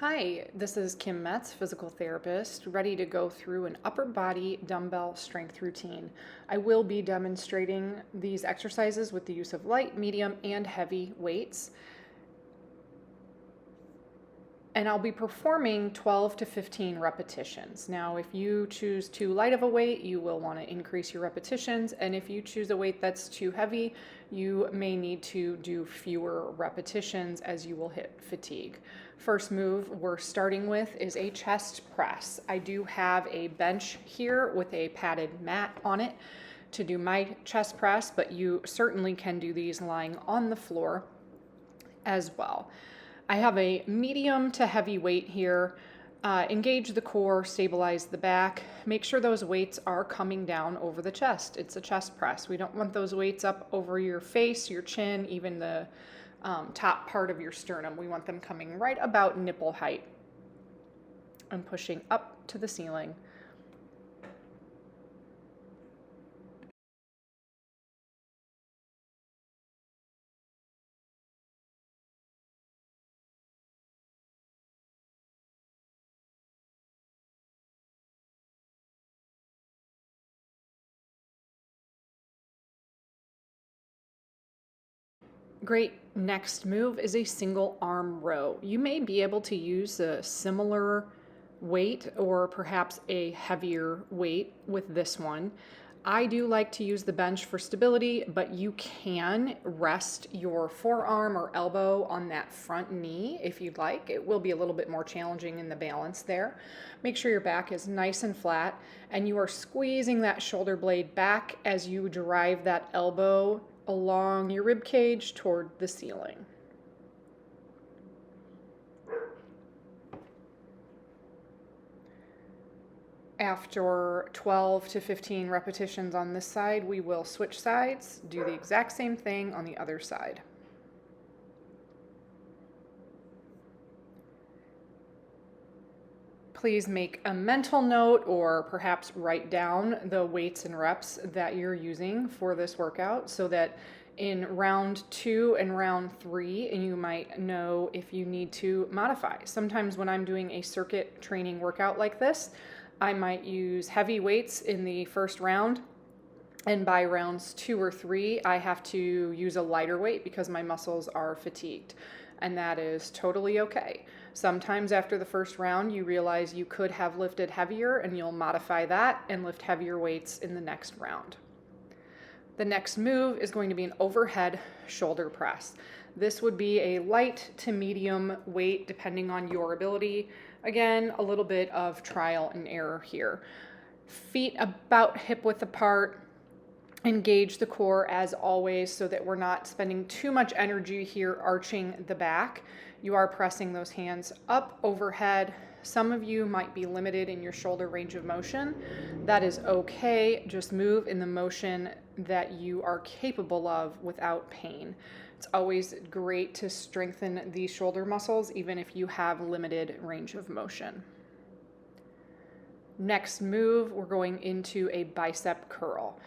Hi, this is Kim Metz, physical therapist, ready to go through an upper body dumbbell strength routine. I will be demonstrating these exercises with the use of light, medium, and heavy weights. And I'll be performing 12 to 15 repetitions. Now, if you choose too light of a weight, you will want to increase your repetitions. And if you choose a weight that's too heavy, you may need to do fewer repetitions as you will hit fatigue. First move we're starting with is a chest press. I do have a bench here with a padded mat on it to do my chest press, but you certainly can do these lying on the floor as well. I have a medium to heavy weight here. Engage the core, stabilize the back. Make sure those weights are coming down over the chest. It's a chest press. We don't want those weights up over your face, your chin, even the top part of your sternum. We want them coming right about nipple height and pushing up to the ceiling. Great. Next move is a single arm row. You may be able to use a similar weight or perhaps a heavier weight with this one. I do like to use the bench for stability, but you can rest your forearm or elbow on that front knee if you'd like. It will be a little bit more challenging in the balance there. Make sure your back is nice and flat and you are squeezing that shoulder blade back as you drive that elbow along your rib cage toward the ceiling. After 12 to 15 repetitions on this side, we will switch sides, do the exact same thing on the other side. Please make a mental note or perhaps write down the weights and reps that you're using for this workout so that in round 2 and round 3, you might know if you need to modify. Sometimes when I'm doing a circuit training workout like this, I might use heavy weights in the first round, and by rounds 2 or 3, I have to use a lighter weight because my muscles are fatigued, and that is totally okay. Sometimes after the first round, you realize you could have lifted heavier, and you'll modify that and lift heavier weights in the next round. The next move is going to be an overhead shoulder press. This would be a light to medium weight depending on your ability. Again, a little bit of trial and error here. Feet about hip width apart. Engage the core as always so that we're not spending too much energy here arching the back. You are pressing those hands up overhead. Some of you might be limited in your shoulder range of motion. That is okay. Just move in the motion that you are capable of without pain. It's always great to strengthen these shoulder muscles even if you have limited range of motion. Next move, we're going into a bicep curl.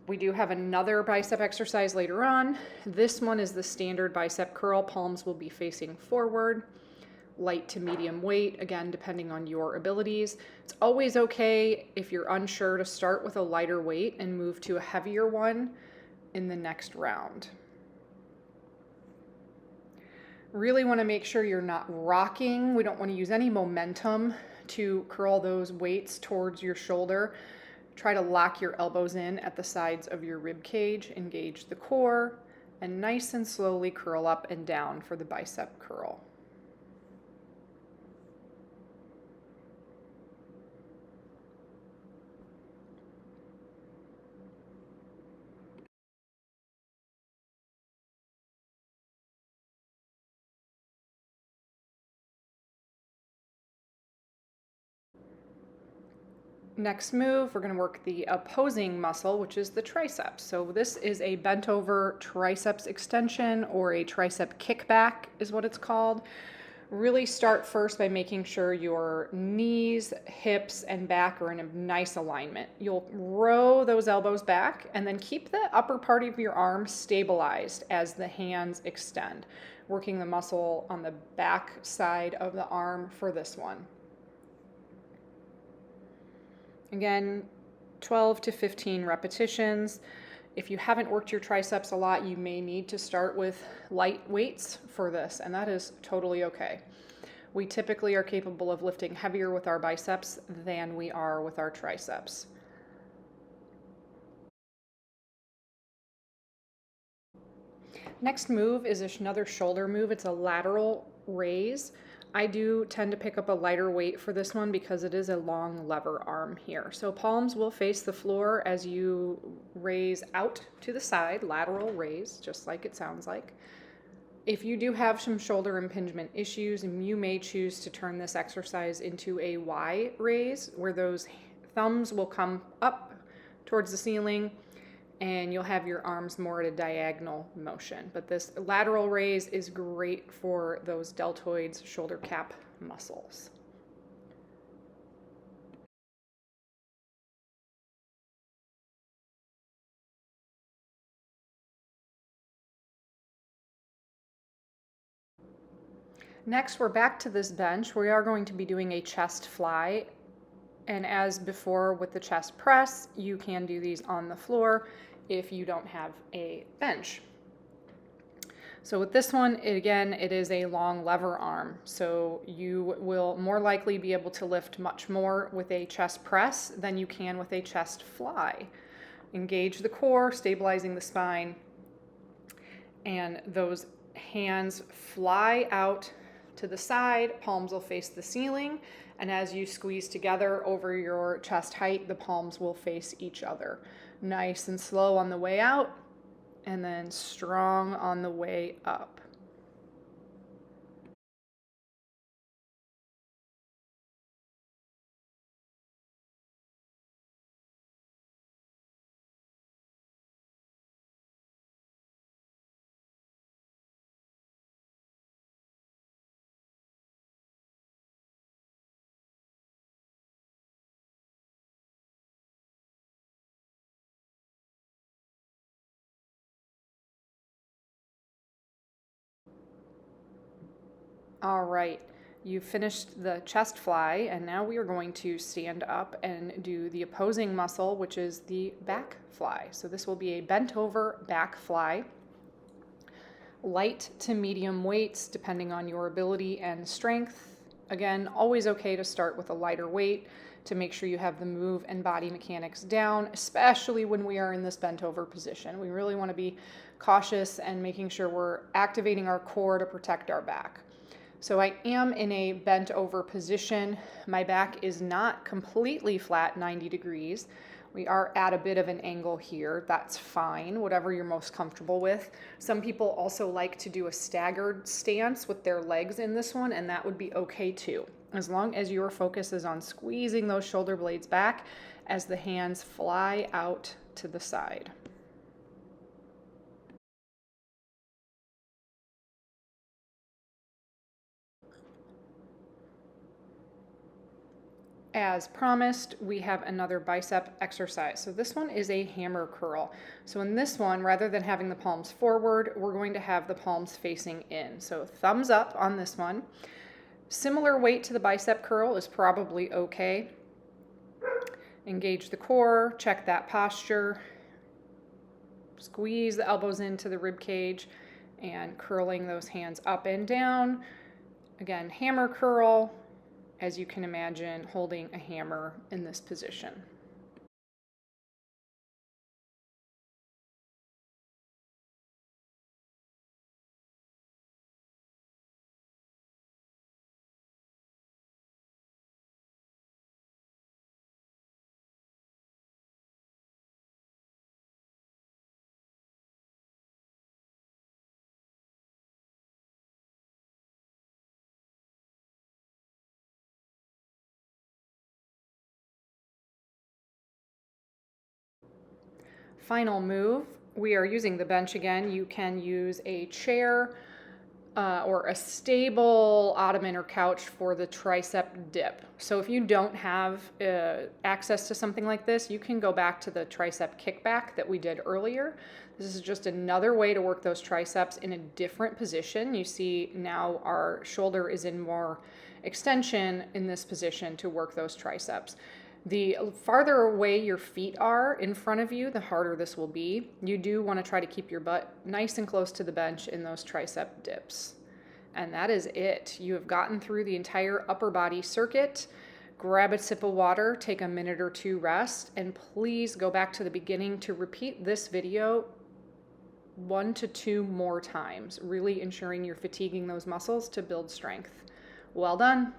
We do have another bicep exercise later on. This one is the standard bicep curl. Palms will be facing forward. Light to medium weight, again, depending on your abilities. It's always okay if you're unsure to start with a lighter weight and move to a heavier one in the next round. Really want to make sure you're not rocking. We don't want to use any momentum to curl those weights towards your shoulder. Try to lock your elbows in at the sides of your rib cage, engage the core, and nice and slowly curl up and down for the bicep curl. Next move, we're going to work the opposing muscle, which is the triceps. So this is a bent over triceps extension, or a tricep kickback is what it's called. Really start first by making sure your knees, hips, and back are in a nice alignment. You'll row those elbows back and then keep the upper part of your arm stabilized as the hands extend. working the muscle on the back side of the arm for this one. Again, 12 to 15 repetitions. If you haven't worked your triceps a lot, you may need to start with light weights for this, and that is totally okay. We typically are capable of lifting heavier with our biceps than we are with our triceps. Next move is another shoulder move. It's a lateral raise. I do tend to pick up a lighter weight for this one because it is a long lever arm here. So palms will face the floor as you raise out to the side, lateral raise, just like it sounds like. If you do have some shoulder impingement issues, you may choose to turn this exercise into a Y raise, where those thumbs will come up towards the ceiling and you'll have your arms more at a diagonal motion. But this lateral raise is great for those deltoids, shoulder cap muscles. Next, we're back to this bench. We are going to be doing a chest fly. And as before with the chest press, you can do these on the floor if you don't have a bench. So with this one, it is a long lever arm. So you will more likely be able to lift much more with a chest press than you can with a chest fly. Engage the core, stabilizing the spine, and those hands fly out to the side, palms will face the ceiling, and as you squeeze together over your chest height, the palms will face each other. Nice and slow on the way out, and then strong on the way up. All right, you've finished the chest fly, and now we are going to stand up and do the opposing muscle, which is the back fly. So this will be a bent over back fly. Light to medium weights, depending on your ability and strength. Again, always okay to start with a lighter weight to make sure you have the move and body mechanics down, especially when we are in this bent over position. We really want to be cautious and making sure we're activating our core to protect our back. So I am in a bent over position. My back is not completely flat 90 degrees. We are at a bit of an angle here. That's fine, whatever you're most comfortable with. Some people also like to do a staggered stance with their legs in this one, and that would be okay too, as long as your focus is on squeezing those shoulder blades back as the hands fly out to the side. As promised, we have another bicep exercise. So this one is a hammer curl. So in this one, rather than having the palms forward, we're going to have the palms facing in. So thumbs up on this one. Similar weight to the bicep curl is probably okay. Engage the core, check that posture. Squeeze the elbows into the rib cage and curling those hands up and down. Again, hammer curl. As you can imagine, holding a hammer in this position. Final move, we are using the bench again. You can use a chair or a stable ottoman or couch for the tricep dip. So if you don't have access to something like this, you can go back to the tricep kickback that we did earlier. This is just another way to work those triceps in a different position. You see now our shoulder is in more extension in this position to work those triceps. The farther away your feet are in front of you, the harder this will be. You do want to try to keep your butt nice and close to the bench in those tricep dips. And that is it. You have gotten through the entire upper body circuit. Grab a sip of water, take a minute or two rest, and please go back to the beginning to repeat this video 1 to 2 more times, really ensuring you're fatiguing those muscles to build strength. Well done.